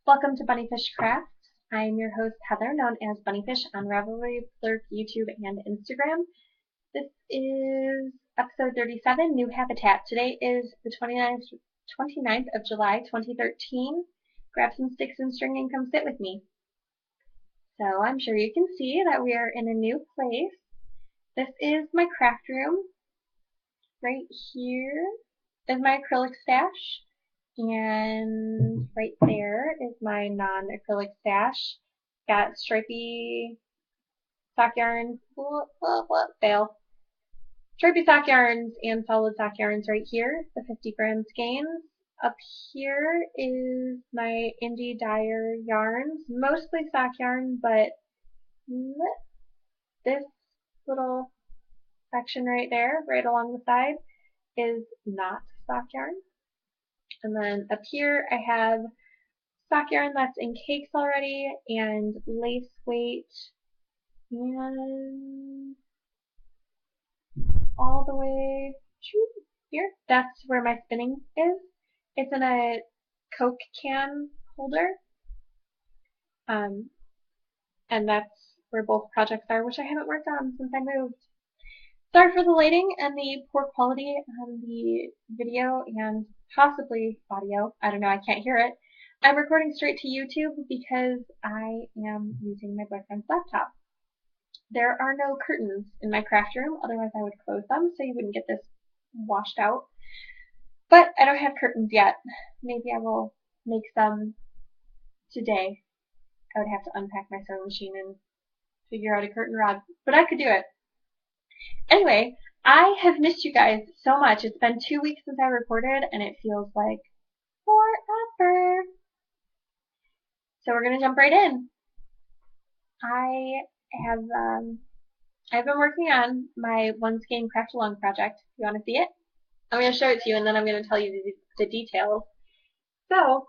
Welcome to Bunnyfish Crafts. I'm your host Heather, known as Bunnyfish on Ravelry, Plurk, YouTube, and Instagram. This is episode 37, New Habitat. Today is the 29th of July, 2013. Grab some sticks and string and come sit with me. So I'm sure you can see that we are in a new place. This is my craft room. Right here is my acrylic stash. And right there is my non-acrylic stash. Got stripy sock yarns, fail. Stripy sock yarns and solid sock yarns right here, the 50-gram skeins. Up here is my Indie Dyer yarns, mostly sock yarn, but this little section right there, right along the side, is not sock yarn. And then up here I have sock yarn that's in cakes already and lace weight and all the way here. That's where my spinning is. It's in a Coke can holder. And that's where both projects are, which I haven't worked on since I moved. Sorry for the lighting and the poor quality on the video and possibly audio. I don't know, I can't hear it. I'm recording straight to YouTube because I am using my boyfriend's laptop. There are no curtains in my craft room, otherwise I would close them so you wouldn't get this washed out. But I don't have curtains yet. Maybe I will make some today. I would have to unpack my sewing machine and figure out a curtain rod, but I could do it. Anyway, I have missed you guys so much. It's been 2 weeks since I recorded and it feels like forever. So we're going to jump right in. I've been working on my one skein craft along project. You want to see it? I'm going to show it to you and then I'm going to tell you the details. So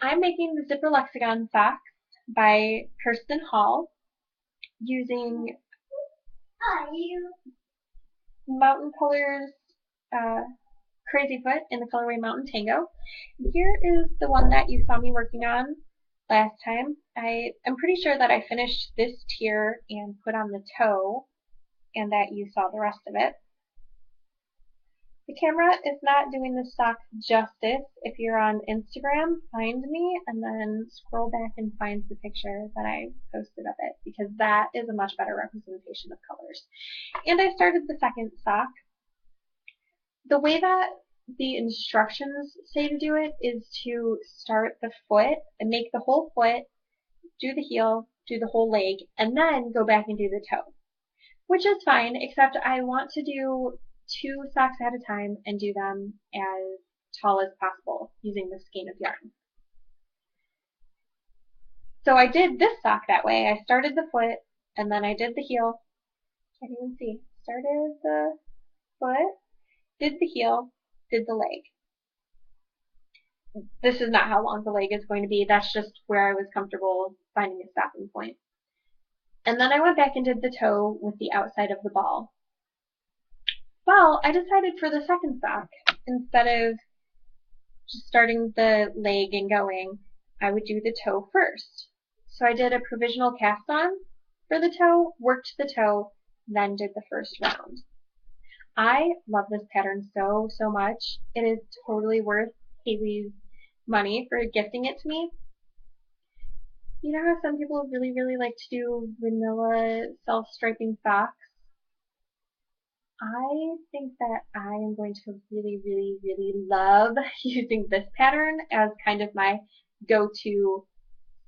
I'm making the Zipper Lexicon socks by Kirsten Hall using Mountain Colors Crazy Foot in the colorway Mountain Tango. Here is the one that you saw me working on last time. I'm pretty sure that I finished this tier and put on the toe and that you saw the rest of it. The camera is not doing the sock justice. If you're on Instagram, find me and then scroll back and find the picture that I posted of it because that is a much better representation of colors. And I started the second sock. The way that the instructions say to do it is to start the foot and make the whole foot, do the heel, do the whole leg, and then go back and do the toe. Which is fine, except I want to do 2 socks at a time and do them as tall as possible using the skein of yarn. So I did this sock that way. I started the foot and then I did the heel. Can't even see. Started the foot, did the heel, did the leg. This is not how long the leg is going to be. That's just where I was comfortable finding a stopping point. And then I went back and did the toe with the outside of the ball. Well, I decided for the second sock, instead of just starting the leg and going, I would do the toe first. So I did a provisional cast on for the toe, worked the toe, then did the first round. I love this pattern so much. It is totally worth Haley's money for gifting it to me. You know how some people really like to do vanilla self-striping socks? I think that I am going to really love using this pattern as kind of my go-to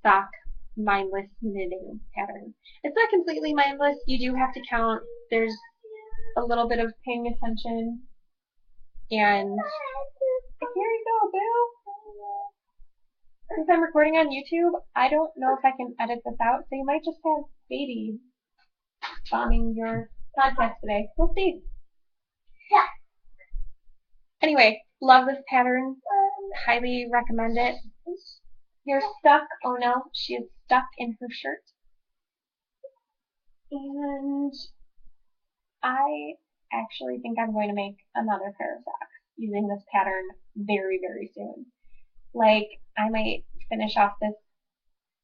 sock mindless knitting pattern. It's not completely mindless. You do have to count. There's a little bit of paying attention. And here you go, Boo. Since I'm recording on YouTube, I don't know if I can edit this out, so you might just have baby bombing your podcast today. We'll see. Yeah. Anyway, love this pattern. Highly recommend it. You're stuck. Oh no, she is stuck in her shirt. And I actually think I'm going to make another pair of socks using this pattern very soon. Like, I might finish off this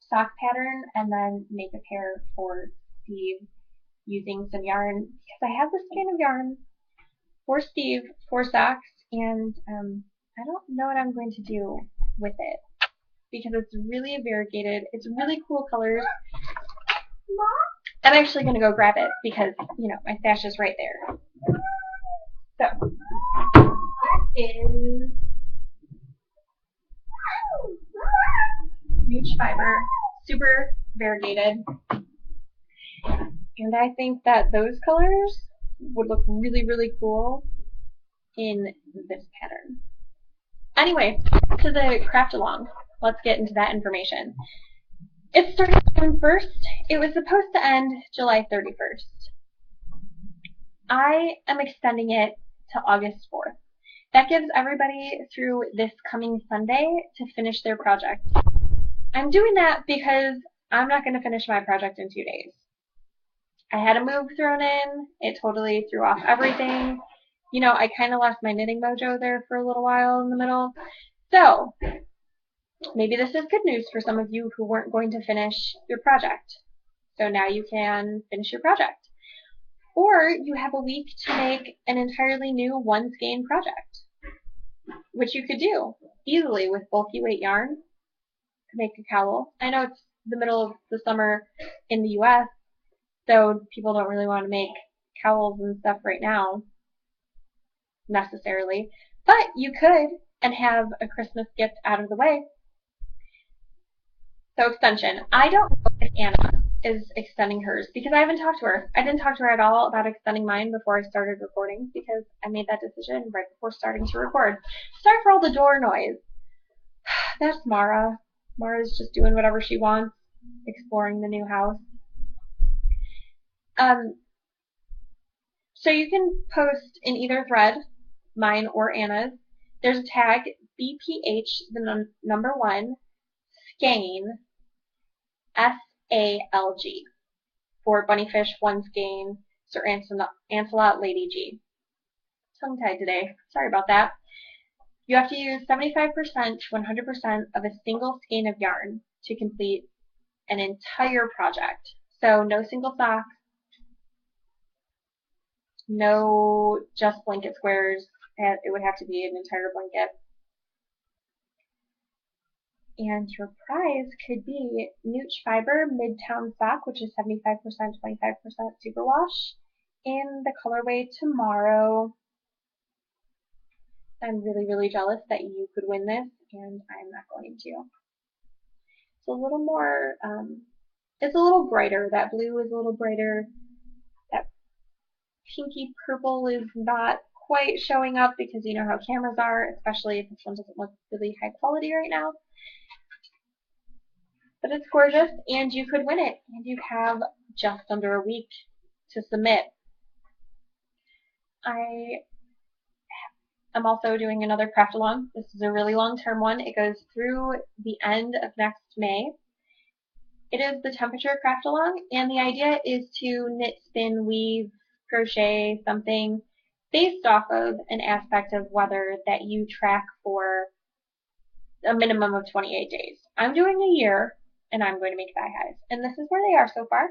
sock pattern and then make a pair for Steve using some yarn, because I have this skein of yarn for Steve for socks, and I don't know what I'm going to do with it because it's really variegated. It's really cool colors. I'm actually going to go grab it because, you know, my stash is right there. So, that is Nooch Fiber, super variegated. And I think that those colors would look really, really cool in this pattern. Anyway, to the craft along. Let's get into that information. It started June 1st. It was supposed to end July 31st. I am extending it to August 4th. That gives everybody through this coming Sunday to finish their project. I'm doing that because I'm not going to finish my project in 2 days. I had a move thrown in. It totally threw off everything. You know, I kind of lost my knitting mojo there for a little while in the middle. So, maybe this is good news for some of you who weren't going to finish your project. So now you can finish your project. Or you have a week to make an entirely new one skein project, which you could do easily with bulky weight yarn to make a cowl. I know it's the middle of the summer in the US, so people don't really want to make cowls and stuff right now necessarily, but you could and have a Christmas gift out of the way. So extension. I don't know if Anna is extending hers because I haven't talked to her. I didn't talk to her at all about extending mine before I started recording because I made that decision right before starting to record. Sorry for all the door noise. That's Mara. Mara's just doing whatever she wants, exploring the new house. So you can post in either thread, mine or Anna's. There's a tag BPH, the number 1, skein, SALG, for Bunnyfish, One Skein, Sir Ancelot, Lady G. Tongue-tied today. Sorry about that. You have to use 75% to 100% of a single skein of yarn to complete an entire project. So no single socks, no just blanket squares. It would have to be an entire blanket. And your prize could be Nooch Fiber Midtown Sock, which is 75%, 25% superwash, in the colorway Tomorrow. I'm really, really jealous that you could win this, and I'm not going to. It's a little more, it's a little brighter. That blue is a little brighter. That pinky purple is not quite showing up because you know how cameras are, especially if this one doesn't look really high quality right now. But it's gorgeous, and you could win it, and you have just under a week to submit. I'm also doing another craft along. This is a really long-term one. It goes through the end of next May. It is the temperature craft along, and the idea is to knit, spin, weave, crochet something based off of an aspect of weather that you track for a minimum of 28 days. I'm doing a year, and I'm going to make thigh highs. And this is where they are so far.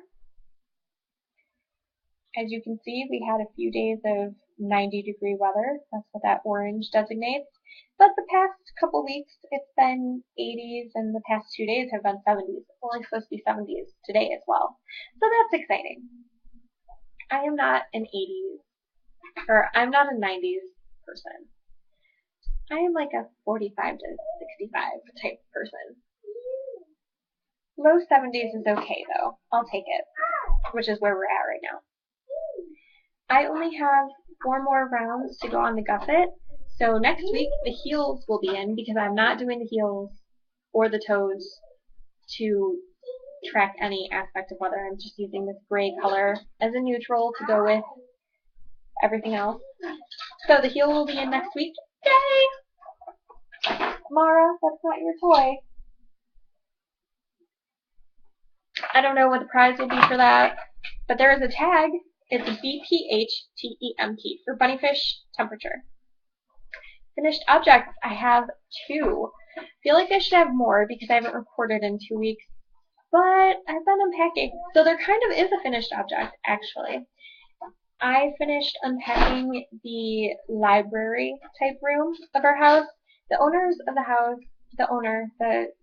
As you can see, we had a few days of 90-degree weather. That's what that orange designates. But the past couple weeks, it's been 80s, and the past 2 days have been 70s. It's only supposed to be 70s today as well. So that's exciting. I am not an 80s, or I'm not a 90s person. I am like a 45 to 65 type person. Low 70s is okay, though. I'll take it, which is where we're at right now. I only have 4 more rounds to go on the gusset, so next week the heels will be in because I'm not doing the heels or the toes to track any aspect of weather. I'm just using this gray color as a neutral to go with everything else. So the heel will be in next week. Yay! Mara, that's not your toy. I don't know what the prize will be for that, but there is a tag. It's BPHTEMP for Bunnyfish Temperature. Finished objects, I have 2. Feel like I should have more because I haven't recorded in 2 weeks, but I've been unpacking. So there kind of is a finished object, actually. I finished unpacking the library type room of our house. The owners of the house,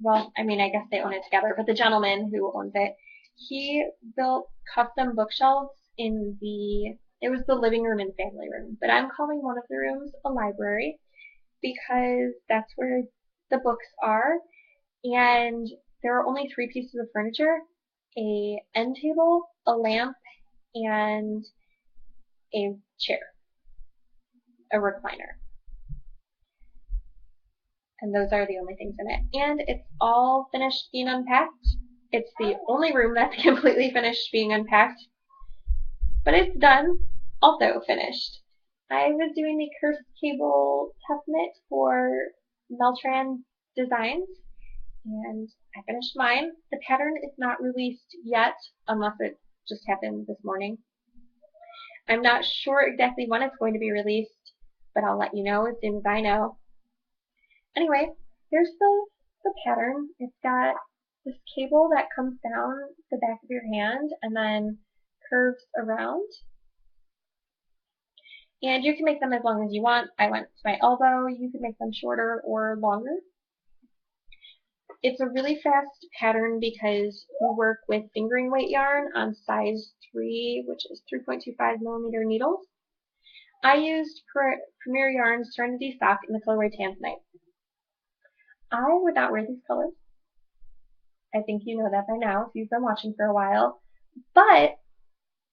well, I mean, I guess they own it together, but the gentleman who owns it, he built custom bookshelves it was the living room and family room, but I'm calling one of the rooms a library because that's where the books are, and there are only three pieces of furniture: a end table, a lamp, and a chair, a recliner. And those are the only things in it. And it's all finished being unpacked. It's the only room that's completely finished being unpacked. But it's done. Also finished. I was doing the cursed cable test knit for Meltran Designs, and I finished mine. The pattern is not released yet, unless it just happened this morning. I'm not sure exactly when it's going to be released, but I'll let you know as soon as I know. Anyway, here's the pattern. It's got this cable that comes down the back of your hand and then curves around. And you can make them as long as you want. I went to my elbow. You can make them shorter or longer. It's a really fast pattern because we work with fingering weight yarn on size 3, which is 3.25 millimeter needles. I used Premier Yarns Serenity Sock in the colorway Tanzanite. I would not wear these colors. I think you know that by now if you've been watching for a while. But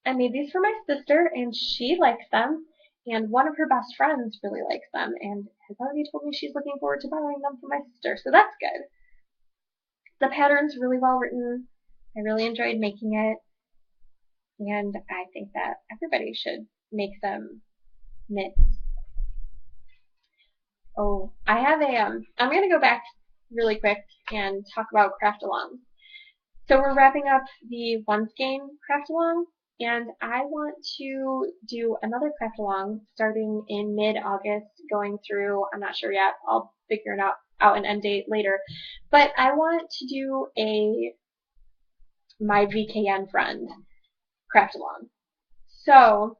I made these for my sister, and she likes them, and one of her best friends really likes them, and has already told me she's looking forward to borrowing them from my sister, so that's good. The pattern's really well written. I really enjoyed making it, and I think that everybody should make some knits. Oh, I have I'm going to go back really quick and talk about craft alongs. So we're wrapping up the One Skein craft along, and I want to do another craft along starting in mid-August, going through, I'm not sure yet, I'll figure it out an end date later, but I want to do a My VKN Friend craft along. So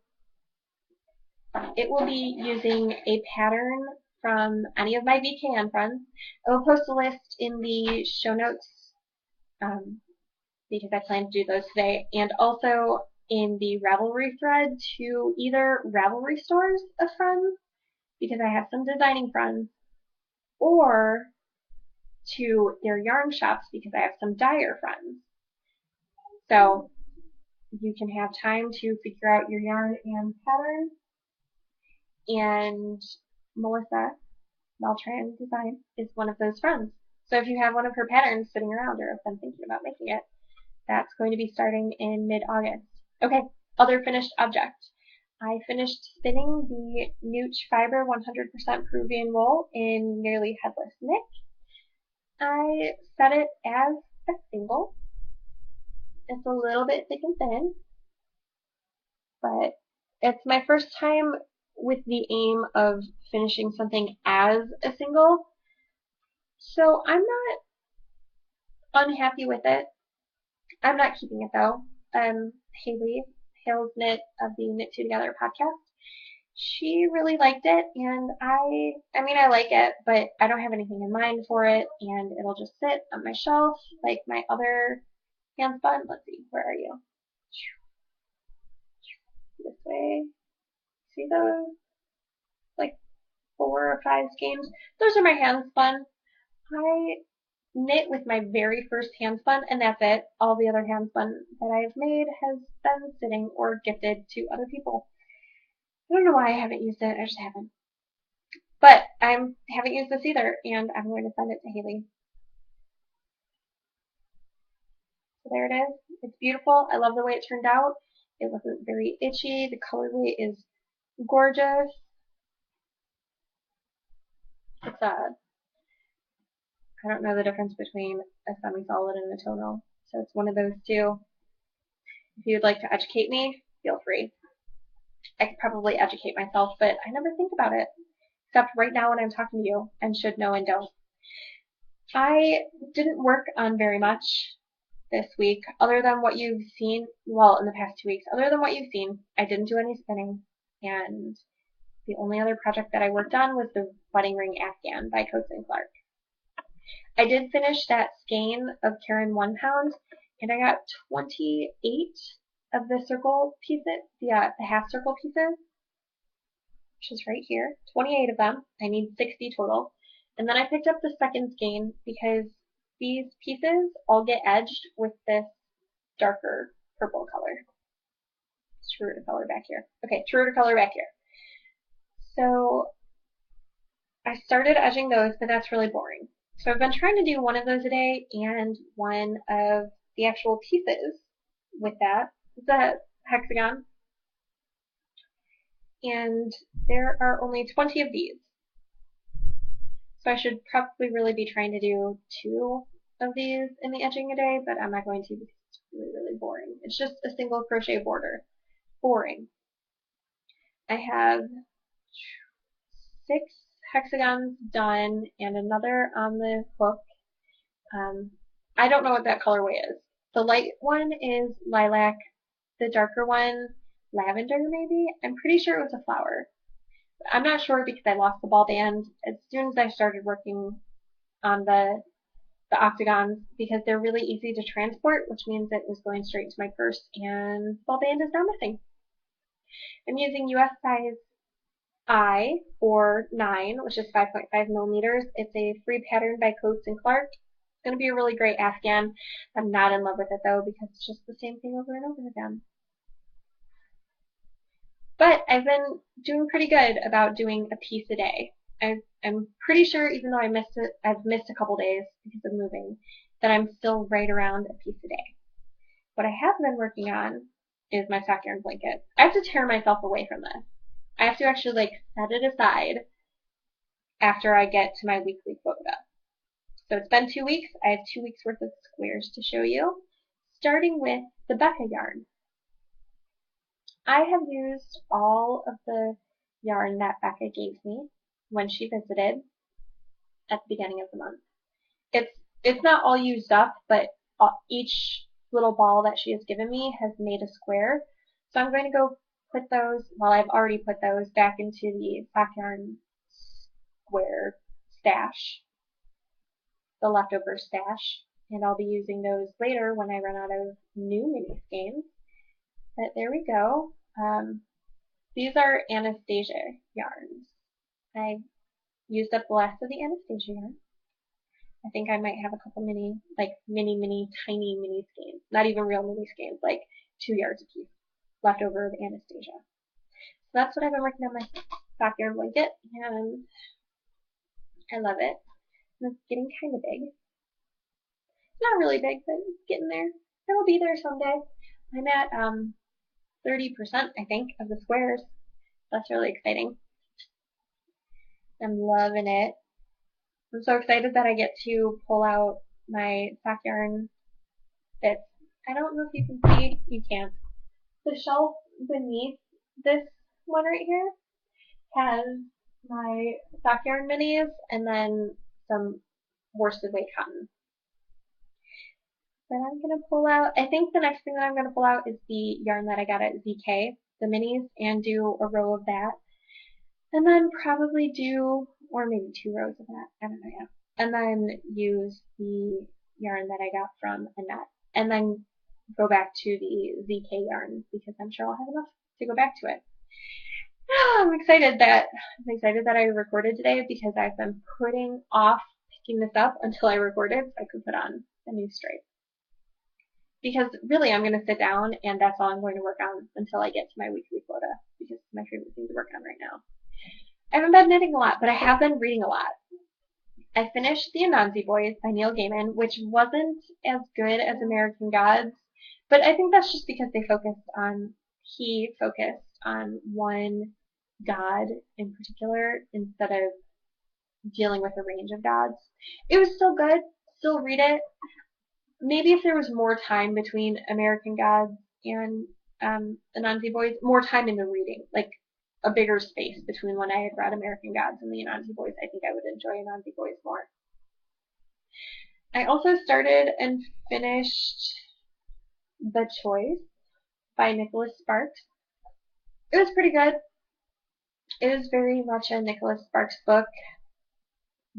it will be using a pattern from any of my VKN friends. I will post a list in the show notes because I plan to do those today, and also in the Ravelry thread to either Ravelry stores of friends, because I have some designing friends, or to their yarn shops because I have some dyer friends. So you can have time to figure out your yarn and pattern. And Melissa Meltran Design is one of those friends. So if you have one of her patterns sitting around or have been thinking about making it, that's going to be starting in mid-August. Okay, other finished object. I finished spinning the Nooch Fiber 100% Peruvian wool in Nearly Headless Knit. I set it as a single. It's a little bit thick and thin, but it's my first time with the aim of finishing something as a single. So I'm not unhappy with it. I'm not keeping it though. Haley, Hale's Knit of the Knit Two Together podcast, she really liked it, and I mean I like it, but I don't have anything in mind for it, and it'll just sit on my shelf like my other hand spun. Let's see, where are you? This way. See those? Like 4 or 5 skeins? Those are my hand spun. I knit with my very first hand spun, and that's it. All the other hand spun that I've made has been sitting or gifted to other people. I don't know why I haven't used it, I just haven't. But I haven't used this either, and I'm going to send it to Haley. So there it is. It's beautiful. I love the way it turned out. It wasn't very itchy. The colorway is gorgeous. It's I don't know the difference between a semi-solid and a tonal, so it's one of those two. If you would like to educate me, feel free. I could probably educate myself, but I never think about it, except right now when I'm talking to you, and should know and don't. I didn't work on very much this week, other than what you've seen, well, in the past 2 weeks, other than what you've seen. I didn't do any spinning, and the only other project that I worked on was the wedding ring Afghan by Coates and Clark. I did finish that skein of Caron 1 pound, and I got 28 of the circle pieces, the half circle pieces, which is right here. 28 of them. I need 60 total. And then I picked up the second skein because these pieces all get edged with this darker purple color. True to color back here. Okay, true to color back here. So I started edging those, but that's really boring. So I've been trying to do one of those a day and one of the actual pieces with that. It's a hexagon. And there are only 20 of these. So I should probably really be trying to do 2 of these in the edging a day, but I'm not going to because it's really, really boring. It's just a single crochet border. Boring. I have 6 hexagons done and another on the hook. I don't know what that colorway is. The light one is lilac, the darker one lavender maybe. I'm pretty sure it was a flower. I'm not sure because I lost the ball band as soon as I started working on the octagons because they're really easy to transport, which means it was going straight to my purse and the ball band is now missing. I'm using US size I or 9, which is 5.5 millimeters. It's a free pattern by Coates and Clark. It's going to be a really great Afghan. I'm not in love with it though because it's just the same thing over and over again. But I've been doing pretty good about doing a piece a day. I'm pretty sure, even though I've missed a couple days because of moving, that I'm still right around a piece a day. What I have been working on is my sock yarn blanket. I have to tear myself away from this. I have to actually like set it aside after I get to my weekly quota. So it's been 2 weeks. I have 2 weeks worth of squares to show you, starting with the Becca yarn. I have used all of the yarn that Becca gave me when she visited at the beginning of the month. It's not all used up, but each little ball that she has given me has made a square. So I'm going to go put those, well, I've already put those back into the sock yarn square stash, the leftover stash, and I'll be using those later when I run out of new mini skeins. But there we go. These are Anastasia yarns. I used up the last of the Anastasia yarn. I think I might have a couple mini, tiny mini skeins. Not even real mini skeins, like 2 yards a piece left over of Anastasia. So that's what I've been working on my sock yarn blanket, and I love it. And it's getting kind of big. It's not really big, but it's getting there. It'll be there someday. I'm at 30%, I think, of the squares. That's really exciting. I'm loving it. I'm so excited that I get to pull out my sock yarn bits. I don't know if you can see, you can't. The shelf beneath this one right here has my sock yarn minis and then some worsted weight cotton. Then I'm going to pull out, I think the next thing that I'm going to pull out is the yarn that I got at ZK, the minis, and do a row of that. And then probably do, or maybe 2 rows of that, I don't know yet. And then use the yarn that I got from Annette. And then go back to the ZK yarn because I'm sure I'll have enough to go back to it. I'm excited that I recorded today because I've been putting off picking this up until I recorded so I could put on a new stripe. Because really I'm going to sit down and that's all I'm going to work on until I get to my weekly quota because it's my favorite thing to work on right now. I haven't been knitting a lot, but I have been reading a lot. I finished The Anansi Boys by Neil Gaiman, which wasn't as good as American Gods, but I think that's just because he focused on one god in particular instead of dealing with a range of gods. It was still good, still read it. Maybe if there was more time between American Gods and Anansi Boys, more time in the reading, like a bigger space between when I had read American Gods and the Anansi Boys, I think I would enjoy Anansi Boys more. I also started and finished The Choice by Nicholas Sparks. It was pretty good. It is very much a Nicholas Sparks book,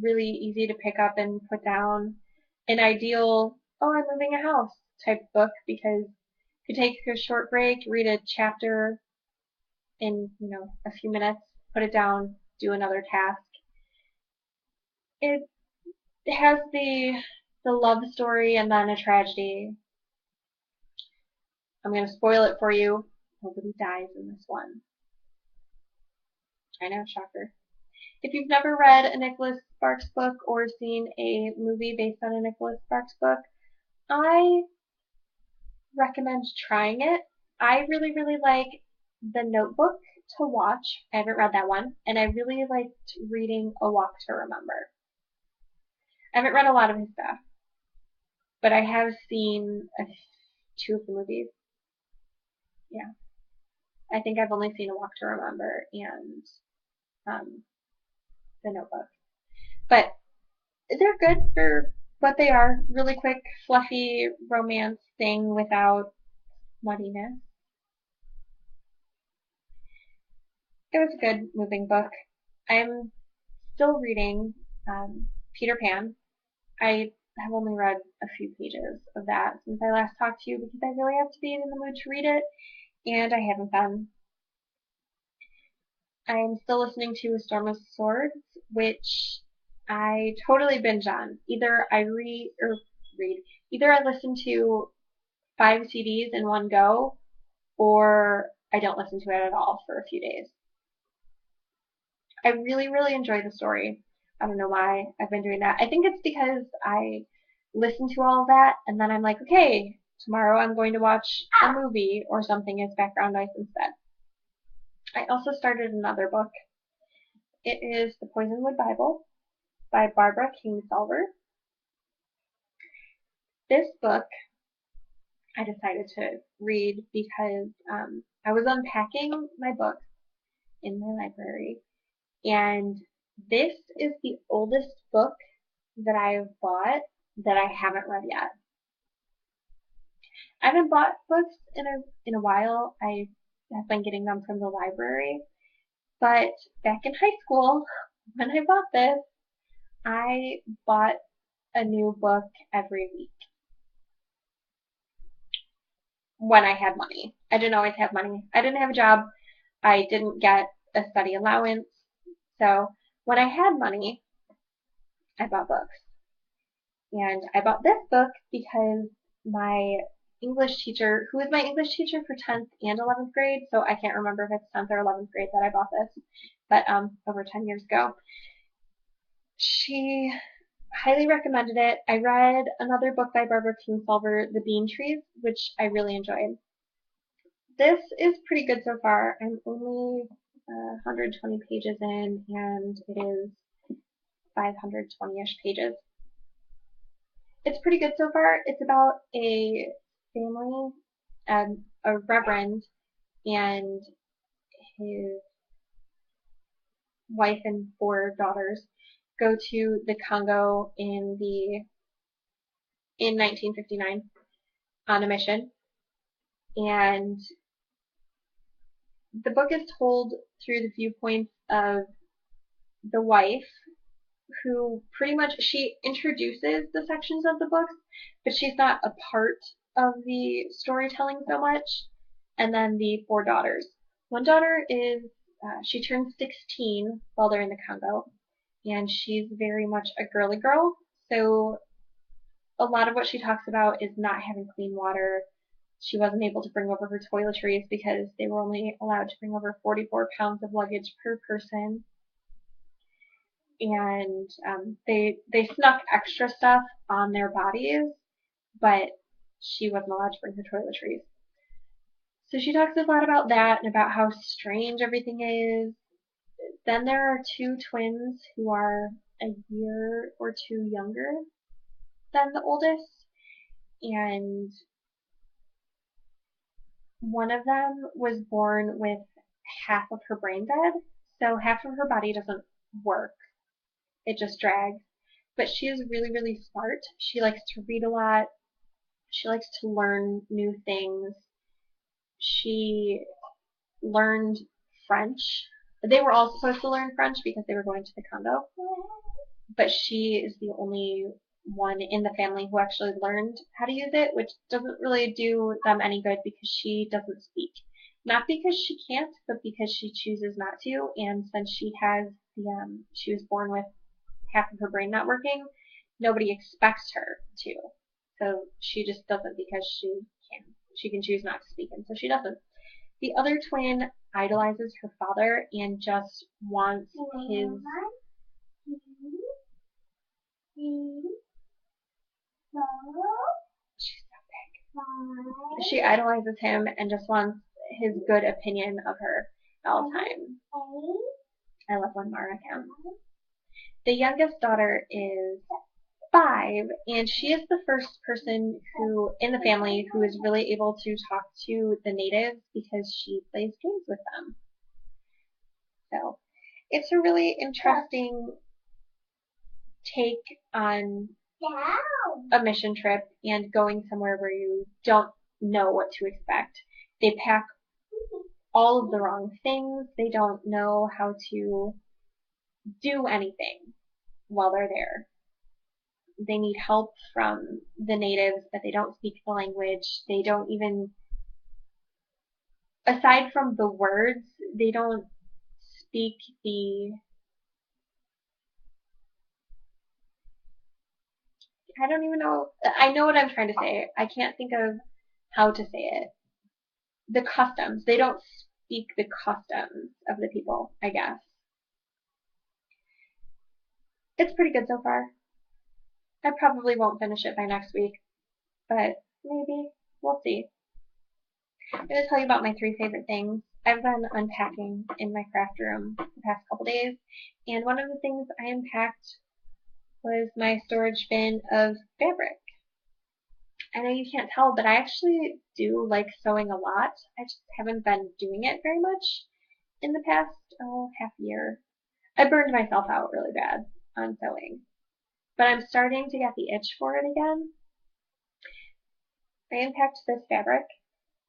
really easy to pick up and put down. An ideal, oh, I'm moving a house type book because you take a short break, read a chapter in, a few minutes, put it down, do another task. It has the love story and then a tragedy. I'm going to spoil it for you. Nobody dies in this one. I know, shocker. If you've never read a Nicholas Sparks book or seen a movie based on a Nicholas Sparks book, I recommend trying it. I really, really like The Notebook to watch. I haven't read that one. And I really liked reading A Walk to Remember. I haven't read a lot of his stuff, but I have seen two of the movies. Yeah. I think I've only seen A Walk to Remember and The Notebook. But they're good for what they are. Really quick, fluffy romance thing without muddiness. It was a good moving book. I'm still reading Peter Pan. I have only read a few pages of that since I last talked to you because I really have to be in the mood to read it, and I haven't been. I'm still listening to A Storm of Swords, which I totally binge on. Either I listen to 5 CDs in one go, or I don't listen to it at all for a few days. I really, really enjoy the story. I don't know why I've been doing that. I think it's because I listen to all of that and then I'm like, okay, tomorrow I'm going to watch a movie or something as background noise instead. I also started another book. It is The Poisonwood Bible by Barbara Kingsolver. This book I decided to read because I was unpacking my books in my library, and this is the oldest book that I've bought that I haven't read yet. I haven't bought books in a while. I have been getting them from the library, but back in high school, when I bought this, I bought a new book every week when I had money. I didn't always have money. I didn't have a job. I didn't get a study allowance. So when I had money, I bought books. And I bought this book because my English teacher, who was my English teacher for 10th and 11th grade, so I can't remember if it's 10th or 11th grade that I bought this, but over 10 years ago, she highly recommended it. I read another book by Barbara Kingsolver, The Bean Trees, which I really enjoyed. This is pretty good so far. I'm only 120 pages in, and it is 520-ish pages. It's pretty good so far. It's about a family, a reverend, and his wife and 4 daughters go to the Congo in 1959 on a mission, and the book is told through the viewpoints of the wife, who pretty much she introduces the sections of the books, but she's not a part of the storytelling so much. And then the 4 daughters. One daughter is she turns 16 while they're in the Congo, and she's very much a girly girl. So a lot of what she talks about is not having clean water. She wasn't able to bring over her toiletries because they were only allowed to bring over 44 pounds of luggage per person. And they snuck extra stuff on their bodies, but she wasn't allowed to bring her toiletries. So she talks a lot about that and about how strange everything is. Then there are 2 twins who are a year or 2 younger than the oldest, and one of them was born with half of her brain dead, so half of her body doesn't work. It just drags. but she is really, really smart. She likes to read a lot. She likes to learn new things. She learned French. They were all supposed to learn French because they were going to the Congo, but she is the only one in the family who actually learned how to use it, which doesn't really do them any good because she doesn't speak. Not because she can't, but because she chooses not to, and since she has she was born with half of her brain not working, nobody expects her to. So she just doesn't because she can. She can choose not to speak, and so she doesn't. The other twin idolizes her father and just wants his. She's so big. She idolizes him and just wants his good opinion of her all the time. I love when Mara counts. The youngest daughter is 5, and she is the first person who in the family who is really able to talk to the natives because she plays games with them. So it's a really interesting take on a mission trip and going somewhere where you don't know what to expect. They pack all of the wrong things. They don't know how to do anything while they're there. They need help from the natives, but they don't speak the language. They don't even, aside from the words, they don't speak the, I don't even know, I know what I'm trying to say. I can't think of how to say it. The customs. They don't speak the customs of the people, I guess. It's pretty good so far. I probably won't finish it by next week, but maybe. We'll see. I'm going to tell you about my 3 favorite things. I've been unpacking in my craft room the past couple days, and one of the things I unpacked was my storage bin of fabric. I know you can't tell, but I actually do like sewing a lot. I just haven't been doing it very much in the past half year. I burned myself out really bad on sewing, but I'm starting to get the itch for it again. I unpacked this fabric.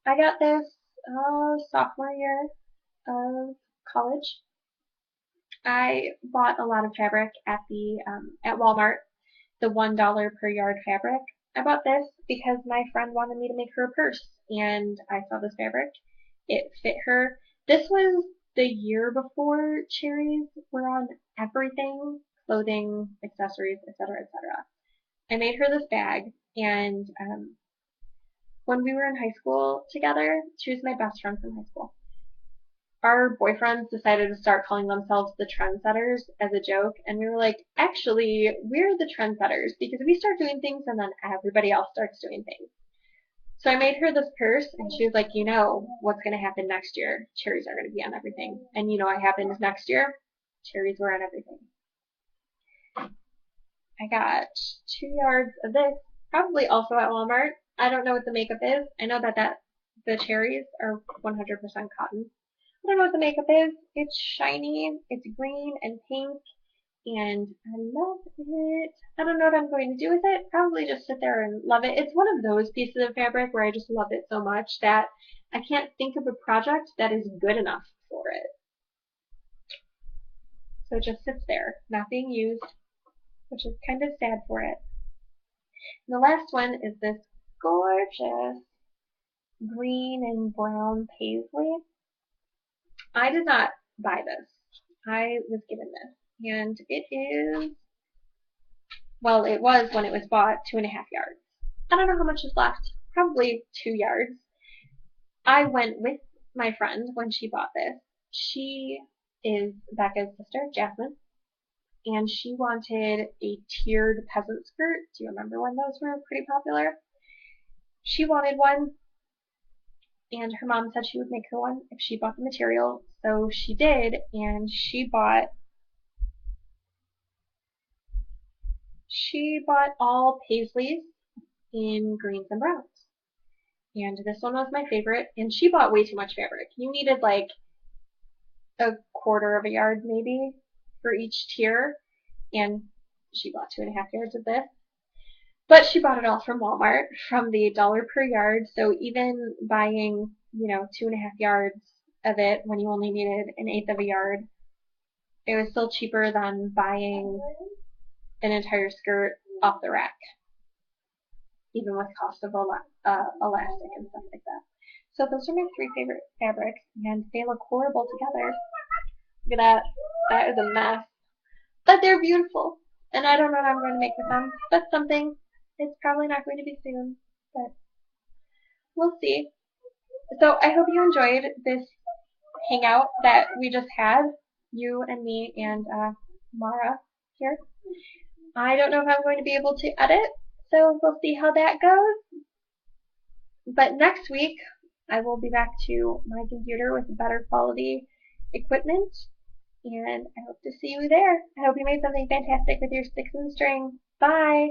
I got this sophomore year of college. I bought a lot of fabric at the at Walmart, the $1 per yard fabric. I bought this because my friend wanted me to make her a purse, and I saw this fabric. It fit her. This was the year before cherries were on everything, clothing, accessories, etc., etc. I made her this bag, and when we were in high school together, she was my best friend from high school. Our boyfriends decided to start calling themselves the trendsetters as a joke, and we were like, actually, we're the trendsetters because we start doing things and then everybody else starts doing things. So I made her this purse, and she was like, you know what's going to happen next year? Cherries are going to be on everything. And you know what happened next year? Cherries were on everything. I got 2 yards of this, probably also at Walmart. I don't know what the makeup is. I know that the cherries are 100% cotton. I don't know what the makeup is. It's shiny, it's green and pink, and I love it. I don't know what I'm going to do with it. Probably just sit there and love it. It's one of those pieces of fabric where I just love it so much that I can't think of a project that is good enough for it. So it just sits there, not being used, which is kind of sad for it. And the last one is this gorgeous green and brown paisley. I did not buy this. I was given this. And it is, well, it was when it was bought 2.5 yards. I don't know how much is left. Probably 2 yards. I went with my friend when she bought this. She is Becca's sister, Jasmine, and she wanted a tiered peasant skirt. Do you remember when those were pretty popular? She wanted one, and her mom said she would make her one if she bought the material, so she did, and she bought all paisleys in greens and browns. And this one was my favorite, and she bought way too much fabric. You needed like a 1/4 of a yard maybe for each tier, and she bought 2.5 yards of this. But she bought it all from Walmart from the dollar per yard. So even buying, 2.5 yards of it when you only needed an eighth of a yard, it was still cheaper than buying an entire skirt off the rack, even with cost of elastic and stuff like that. So those are my three favorite fabrics, and they look horrible together. Look at that. That is a mess. But they're beautiful. And I don't know what I'm going to make with them. That's something. It's probably not going to be soon, but we'll see. So I hope you enjoyed this hangout that we just had, you and me and Mara here. I don't know if I'm going to be able to edit, so we'll see how that goes. But next week, I will be back to my computer with better quality equipment, and I hope to see you there. I hope you made something fantastic with your sticks and string. Bye!